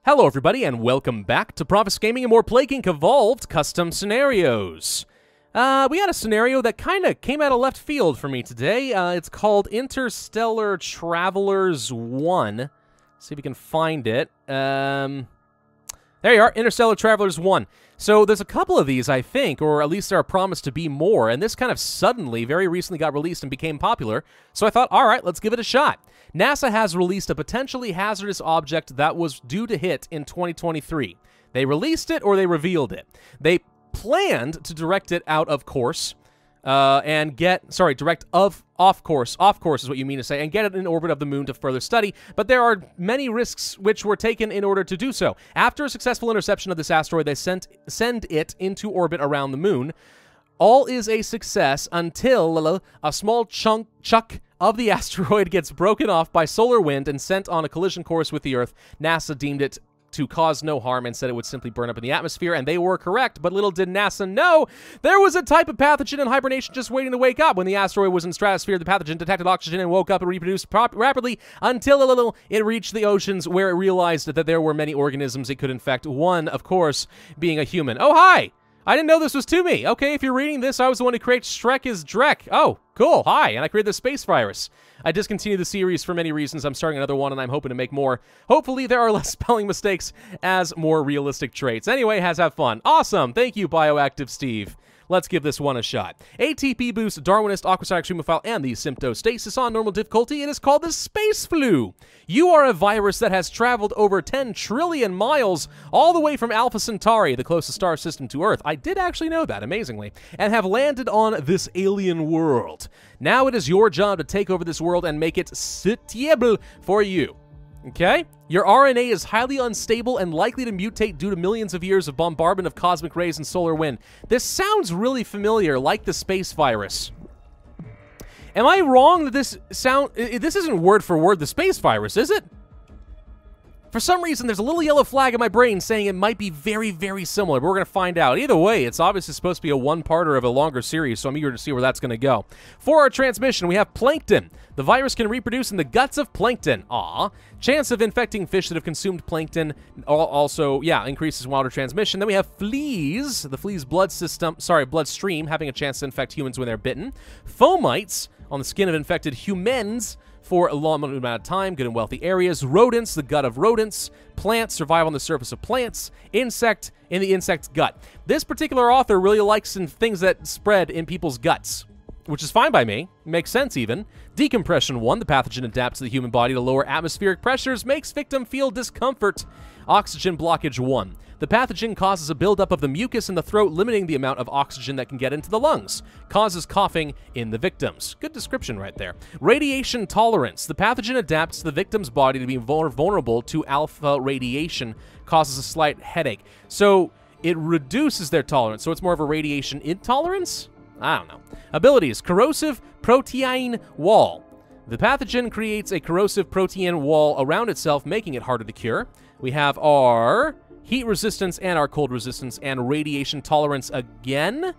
Hello everybody, and welcome back to Pravus Gaming and more Plague Inc. Evolved Custom Scenarios. We got a scenario that kind of came out of left field for me today. It's called Interstellar Travelers 1. See if we can find it. There you are, Interstellar Travelers 1. So there's a couple of these, I think, or at least there are promised to be more, and this kind of suddenly, very recently got released and became popular, so I thought, alright, let's give it a shot. NASA has released a potentially hazardous object that was due to hit in 2023. They released it or they revealed it. They planned to direct it out of course, direct off course is what you mean to say, and get it in orbit of the moon to further study, but there are many risks which were taken in order to do so. After a successful interception of this asteroid, they send it into orbit around the moon. All is a success until a small chunk of the asteroid gets broken off by solar wind and sent on a collision course with the Earth. NASA deemed it to cause no harm and said it would simply burn up in the atmosphere, and they were correct, but little did NASA know there was a type of pathogen in hibernation just waiting to wake up. When the asteroid was in stratosphere, the pathogen detected oxygen and woke up and reproduced rapidly until it reached the oceans, where it realized that there were many organisms it could infect, one, of course, being a human. Oh, hi! I didn't know this was to me. Okay, if you're reading this, I was the one who created Shrek is Drek. Oh, cool. Hi, and I created the space virus. I discontinued the series for many reasons. I'm starting another one, and I'm hoping to make more. Hopefully, there are less spelling mistakes as more realistic traits. Anyway, have fun. Awesome. Thank you, Bioactive Steve. Let's give this one a shot. ATP boost, Darwinist, Aquatic Extremophile, and the Symptostasis on normal difficulty. It is called the Space Flu. You are a virus that has traveled over 10 trillion miles all the way from Alpha Centauri, the closest star system to Earth. I did actually know that, amazingly. And have landed on this alien world. Now it is your job to take over this world and make it suitable for you. Okay? Your RNA is highly unstable and likely to mutate due to millions of years of bombardment of cosmic rays and solar wind. This sounds really familiar, like the space virus. Am I wrong that this isn't word for word the space virus, is it? For some reason, there's a little yellow flag in my brain saying it might be very, very similar, but we're going to find out. Either way, it's obviously supposed to be a one-parter of a longer series, so I'm eager to see where that's going to go. For our transmission, we have plankton. The virus can reproduce in the guts of plankton. Aw. Chance of infecting fish that have consumed plankton also, increases water transmission. Then we have fleas. The fleas' bloodstream having a chance to infect humans when they're bitten. Fomites on the skin of infected humans for a long amount of time, good and wealthy areas. Rodents, the gut of rodents. Plants survive on the surface of plants. Insect in the insect's gut. This particular author really likes things that spread in people's guts, which is fine by me. Makes sense, even. Decompression 1. The pathogen adapts to the human body to lower atmospheric pressures, makes victim feel discomfort. Oxygen blockage 1. The pathogen causes a buildup of the mucus in the throat, limiting the amount of oxygen that can get into the lungs. Causes coughing in the victims. Good description right there. Radiation tolerance. The pathogen adapts to the victim's body to be more vulnerable to alpha radiation. Causes a slight headache. So it reduces their tolerance, so it's more of a radiation intolerance? I don't know. Abilities. Corrosive protein wall. The pathogen creates a corrosive protein wall around itself, making it harder to cure. We have our heat resistance and our cold resistance and radiation tolerance again.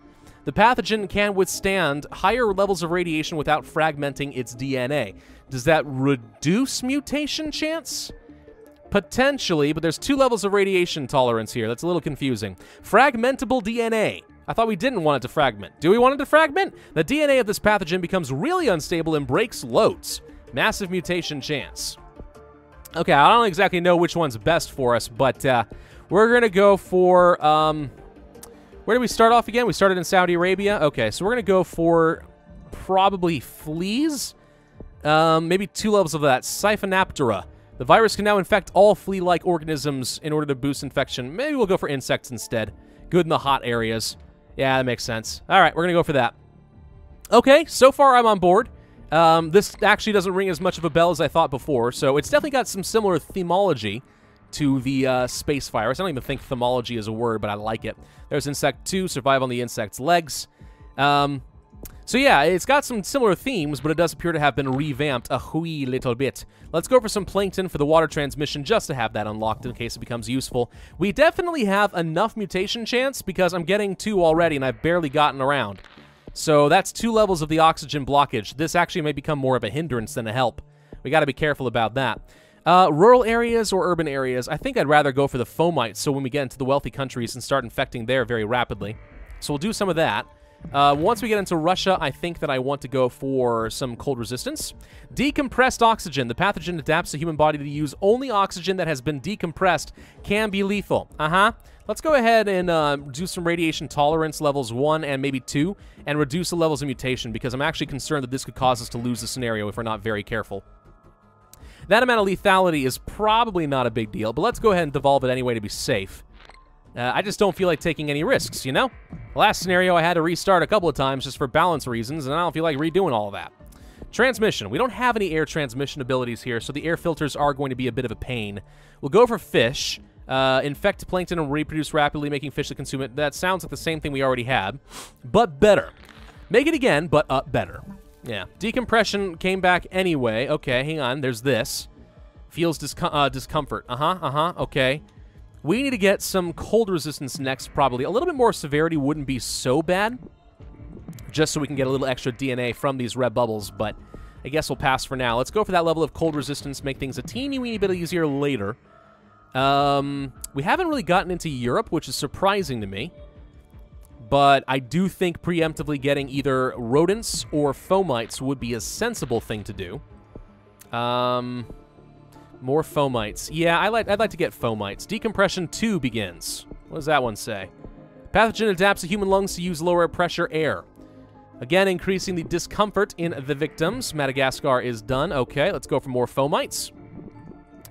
The pathogen can withstand higher levels of radiation without fragmenting its DNA. Does that reduce mutation chance? Potentially, but there's 2 levels of radiation tolerance here. That's a little confusing. Fragmentable DNA. I thought we didn't want it to fragment. Do we want it to fragment? The DNA of this pathogen becomes really unstable and breaks loads. Massive mutation chance. Okay, I don't exactly know which one's best for us, but we're going to go for, where did we start off again? We started in Saudi Arabia. Okay, so we're going to go for probably fleas. Maybe 2 levels of that. Siphonaptera. The virus can now infect all flea-like organisms in order to boost infection. Maybe we'll go for insects instead. Good in the hot areas. Yeah, that makes sense. All right, we're going to go for that. Okay, so far I'm on board. This actually doesn't ring as much of a bell as I thought before, so it's definitely got some similar themology to the space virus. I don't even think themology is a word, but I like it. There's Insect 2, survive on the insect's legs. So yeah, it's got some similar themes, but it does appear to have been revamped a wee little bit. Let's go for some plankton for the water transmission, just to have that unlocked in case it becomes useful. We definitely have enough mutation chance, because I'm getting 2 already, and I've barely gotten around. So that's 2 levels of the oxygen blockage. This actually may become more of a hindrance than a help. We got to be careful about that. Rural areas or urban areas? I think I'd rather go for the fomites, so when we get into the wealthy countries and start infecting there very rapidly. So we'll do some of that. Once we get into Russia, I think that I want to go for some cold resistance. Decompressed oxygen. The pathogen adapts the human body to use only oxygen that has been decompressed. Can be lethal. Let's go ahead and do some radiation tolerance levels 1 and maybe 2, and reduce the levels of mutation, because I'm actually concerned that this could cause us to lose the scenario if we're not very careful. That amount of lethality is probably not a big deal, but let's go ahead and devolve it anyway to be safe. I just don't feel like taking any risks, you know? Last scenario, I had to restart a couple of times just for balance reasons, and I don't feel like redoing all of that. Transmission. We don't have any air transmission abilities here, so the air filters are going to be a bit of a pain. We'll go for fish. Infect plankton and reproduce rapidly, making fish that consume it. That sounds like the same thing we already had, but better. Make it again, but better. Yeah. Decompression came back anyway. Okay, hang on. There's this. Feels discomfort. Okay. We need to get some cold resistance next, probably. A little bit more severity wouldn't be so bad, just so we can get a little extra DNA from these red bubbles, but I guess we'll pass for now. Let's go for that level of cold resistance, make things a teeny-weeny bit easier later. We haven't really gotten into Europe, which is surprising to me, but I do think preemptively getting either rodents or fomites would be a sensible thing to do. More fomites. Yeah, I'd like to get fomites. Decompression 2 begins. What does that one say? Pathogen adapts the human lungs to use lower pressure air. Again, increasing the discomfort in the victims. Madagascar is done. Okay, let's go for more fomites.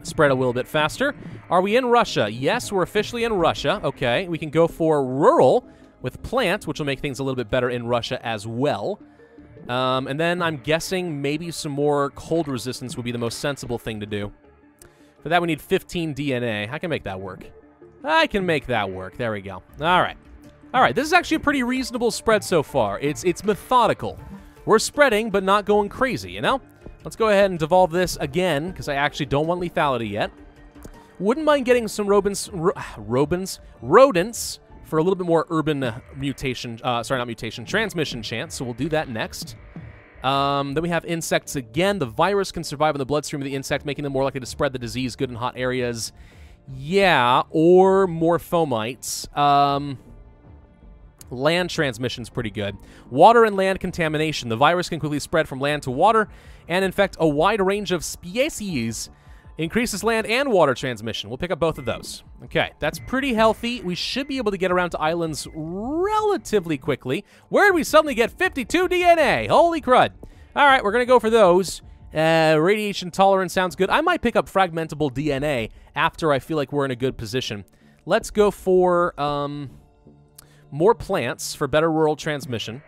Spread a little bit faster. Are we in Russia? Yes, we're officially in Russia. Okay, we can go for rural with plant, which will make things a little bit better in Russia as well. And then I'm guessing maybe some more cold resistance would be the most sensible thing to do. For that, we need 15 DNA. I can make that work. I can make that work. There we go. All right. All right, this is actually a pretty reasonable spread so far. It's methodical. We're spreading, but not going crazy, you know? Let's go ahead and devolve this again, because I actually don't want lethality yet. Wouldn't mind getting some rodents for a little bit more urban mutation, sorry, not mutation, transmission chance, so we'll do that next. Then we have insects again. The virus can survive in the bloodstream of the insect, making them more likely to spread the disease good in hot areas. Yeah, or more fomites. Land transmission's pretty good. Water and land contamination. The virus can quickly spread from land to water and infect a wide range of species. Increases land and water transmission. We'll pick up both of those. Okay, that's pretty healthy. We should be able to get around to islands relatively quickly. Where did we suddenly get 52 DNA? Holy crud. All right, we're going to go for those. Radiation tolerance sounds good. I might pick up fragmentable DNA after I feel like we're in a good position. Let's go for more plants for better rural transmission.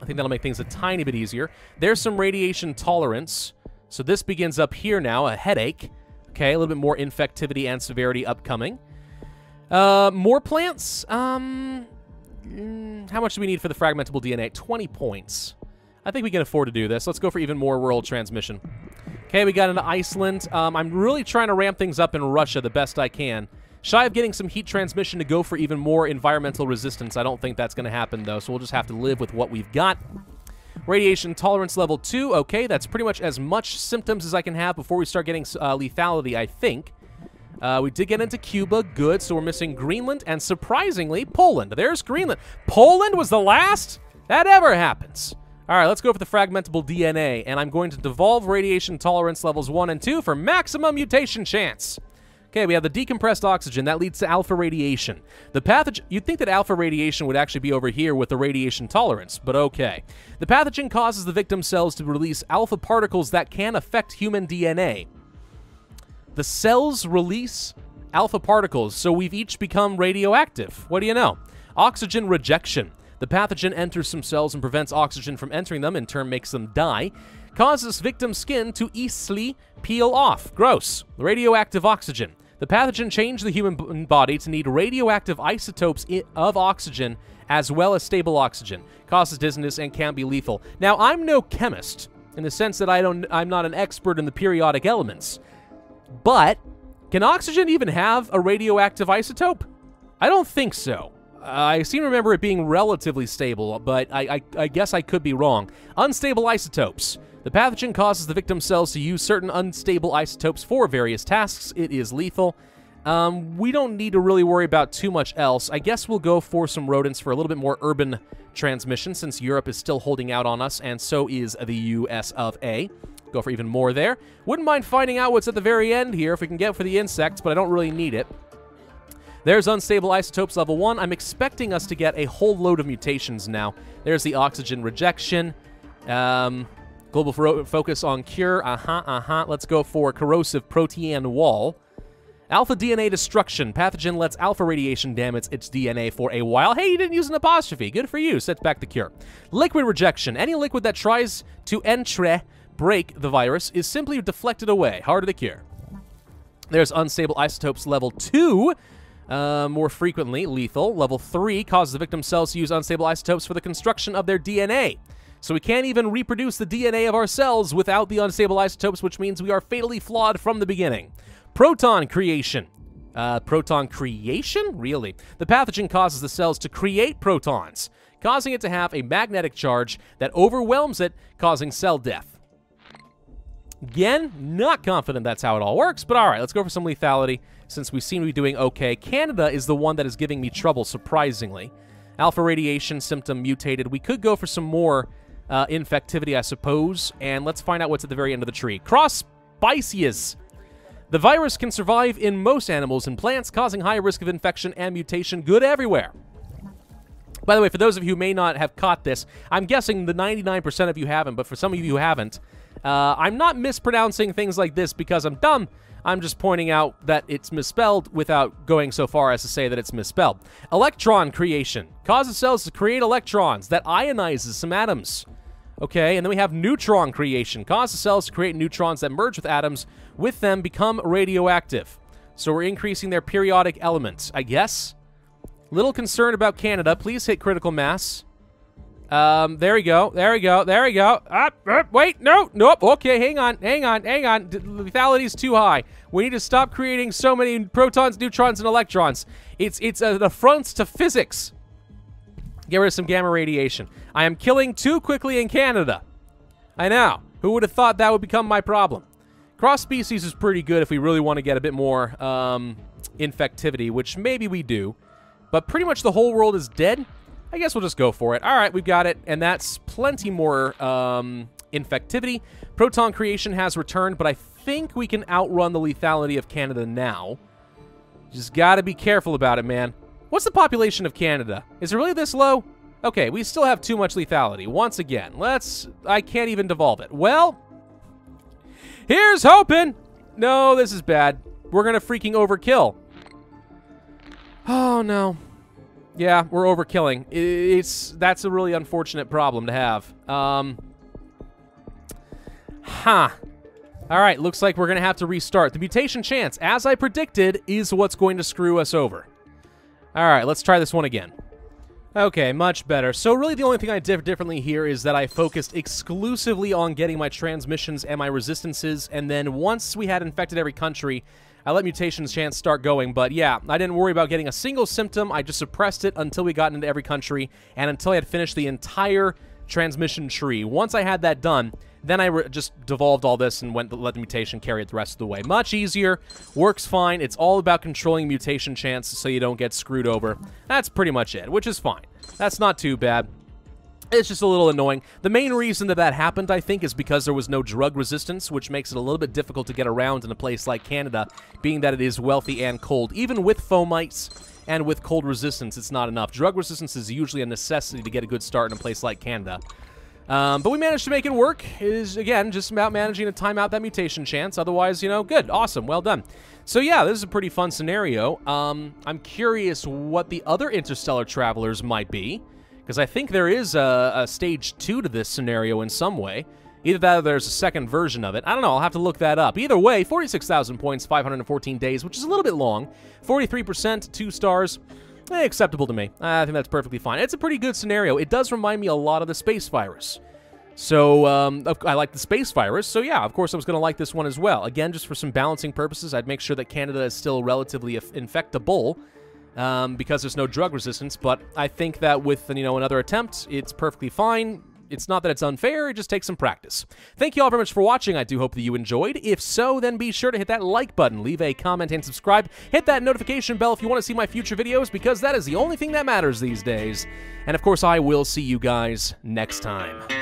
I think that'll make things a tiny bit easier. There's some radiation tolerance. So this begins up here now, a headache. Okay, a little bit more infectivity and severity upcoming. More plants. How much do we need for the fragmentable DNA? 20 points. I think we can afford to do this. Let's go for even more rural transmission. Okay, we got into Iceland. I'm really trying to ramp things up in Russia the best I can. Shy of getting some heat transmission to go for even more environmental resistance. I don't think that's going to happen, though, so we'll just have to live with what we've got. Radiation tolerance level 2. Okay, that's pretty much as much symptoms as I can have before we start getting lethality, I think. We did get into Cuba. Good, so we're missing Greenland and, surprisingly, Poland. There's Greenland. Poland was the last? That ever happens. All right, let's go for the fragmentable DNA, and I'm going to devolve radiation tolerance levels 1 and 2 for maximum mutation chance. Okay, we have the decompressed oxygen. That leads to alpha radiation. The pathogen... You'd think that alpha radiation would actually be over here with the radiation tolerance, but okay. The pathogen causes the victim cells to release alpha particles that can affect human DNA. The cells release alpha particles, so we've each become radioactive. What do you know? Oxygen rejection. The pathogen enters some cells and prevents oxygen from entering them, in turn makes them die. Causes victim skin to easily peel off. Gross. Radioactive oxygen. The pathogen changed the human body to need radioactive isotopes of oxygen as well as stable oxygen. Causes dizziness and can be lethal. Now, I'm no chemist in the sense that I'm not an expert in the periodic elements. But can oxygen even have a radioactive isotope? I don't think so. I seem to remember it being relatively stable, but I guess I could be wrong. Unstable isotopes. The pathogen causes the victim cells to use certain unstable isotopes for various tasks. It is lethal. We don't need to really worry about too much else. I guess we'll go for some rodents for a little bit more urban transmission, since Europe is still holding out on us, and so is the US of A. Go for even more there. Wouldn't mind finding out what's at the very end here if we can get for the insects, but I don't really need it. There's Unstable Isotopes level 1. I'm expecting us to get a whole load of mutations now. There's the Oxygen Rejection. Global focus on Cure. Let's go for Corrosive Protean Wall. Alpha DNA Destruction. Pathogen lets alpha radiation damage its DNA for a while. Hey, you didn't use an apostrophe. Good for you. Sets back the cure. Liquid Rejection. Any liquid that tries to break the virus is simply deflected away. Harder to cure. There's Unstable Isotopes level 2. More frequently, lethal. Level 3 causes the victim cells to use unstable isotopes for the construction of their DNA. So we can't even reproduce the DNA of our cells without the unstable isotopes, which means we are fatally flawed from the beginning. Proton Creation. Proton Creation? Really? The pathogen causes the cells to create protons, causing it to have a magnetic charge that overwhelms it, causing cell death. Again, not confident that's how it all works, but alright, let's go for some lethality, since we seem to be doing okay. Canada is the one that is giving me trouble, surprisingly. Alpha radiation symptom mutated. We could go for some more infectivity, I suppose, and let's find out what's at the very end of the tree. Cross Species. The virus can survive in most animals and plants, causing high risk of infection and mutation. Good everywhere. By the way, for those of you who may not have caught this, I'm guessing the 99% of you haven't, but for some of you who haven't, I'm not mispronouncing things like this because I'm dumb. I'm just pointing out that it's misspelled without going so far as to say that it's misspelled. Electron Creation. Causes cells to create electrons that ionizes some atoms. Okay, and then we have Neutron Creation. Causes cells to create neutrons that merge with atoms, with them become radioactive. So we're increasing their periodic elements, I guess. Little concerned about Canada. Please hit critical mass. There we go. There we go. There we go. Wait, no, nope. Okay, hang on. Lethality's too high. We need to stop creating so many protons, neutrons, and electrons. It's an affront to physics. Get rid of some gamma radiation. I am killing too quickly in Canada. I know. Who would have thought that would become my problem? Cross species is pretty good if we really want to get a bit more infectivity, which maybe we do. But pretty much the whole world is dead. I guess we'll just go for it. All right, we've got it, and that's plenty more infectivity. Proton Creation has returned, but I think we can outrun the lethality of Canada now. Just gotta be careful about it, man. What's the population of Canada? Is it really this low? Okay, we still have too much lethality. Once again, I can't even devolve it. Well, here's hoping. No, this is bad. We're gonna freaking overkill. Oh, no. Yeah, we're overkilling. That's a really unfortunate problem to have. All right, looks like we're going to have to restart. The mutation chance, as I predicted, is what's going to screw us over. All right, let's try this one again. Okay, much better. So really the only thing I did differently here is that I focused exclusively on getting my transmissions and my resistances, and then once we had infected every country, I let mutations chance start going. But yeah, I didn't worry about getting a single symptom. I just suppressed it until we got into every country and until I had finished the entire transmission tree. Once I had that done, then I just devolved all this and let the mutation carry it the rest of the way. Much easier, works fine. It's all about controlling mutation chance so you don't get screwed over. That's pretty much it, which is fine. That's not too bad. It's just a little annoying. The main reason that happened, I think, is because there was no drug resistance, which makes it a little bit difficult to get around in a place like Canada, being that it is wealthy and cold. Even with fomites and with cold resistance, it's not enough. Drug resistance is usually a necessity to get a good start in a place like Canada. But we managed to make it work. It is, again, just about managing to time out that mutation chance. Otherwise, you know, good, awesome, well done. So yeah, this is a pretty fun scenario. I'm curious what the other interstellar travelers might be, because I think there is a stage 2 to this scenario in some way. Either that or there's a second version of it. I don't know, I'll have to look that up. Either way, 46,000 points, 514 days, which is a little bit long. 43%, 2 stars. Acceptable to me. I think that's perfectly fine. It's a pretty good scenario. It does remind me a lot of the space virus. So, I like the space virus, so yeah, of course I was going to like this one as well. Again, just for some balancing purposes, I'd make sure that Canada is still relatively infectable, because there's no drug resistance, but I think that with, you know, another attempt, it's perfectly fine. It's not that it's unfair, it just takes some practice. Thank you all very much for watching. I do hope that you enjoyed. If so, then be sure to hit that like button, leave a comment, and subscribe. Hit that notification bell if you want to see my future videos, because that is the only thing that matters these days. And of course, I will see you guys next time.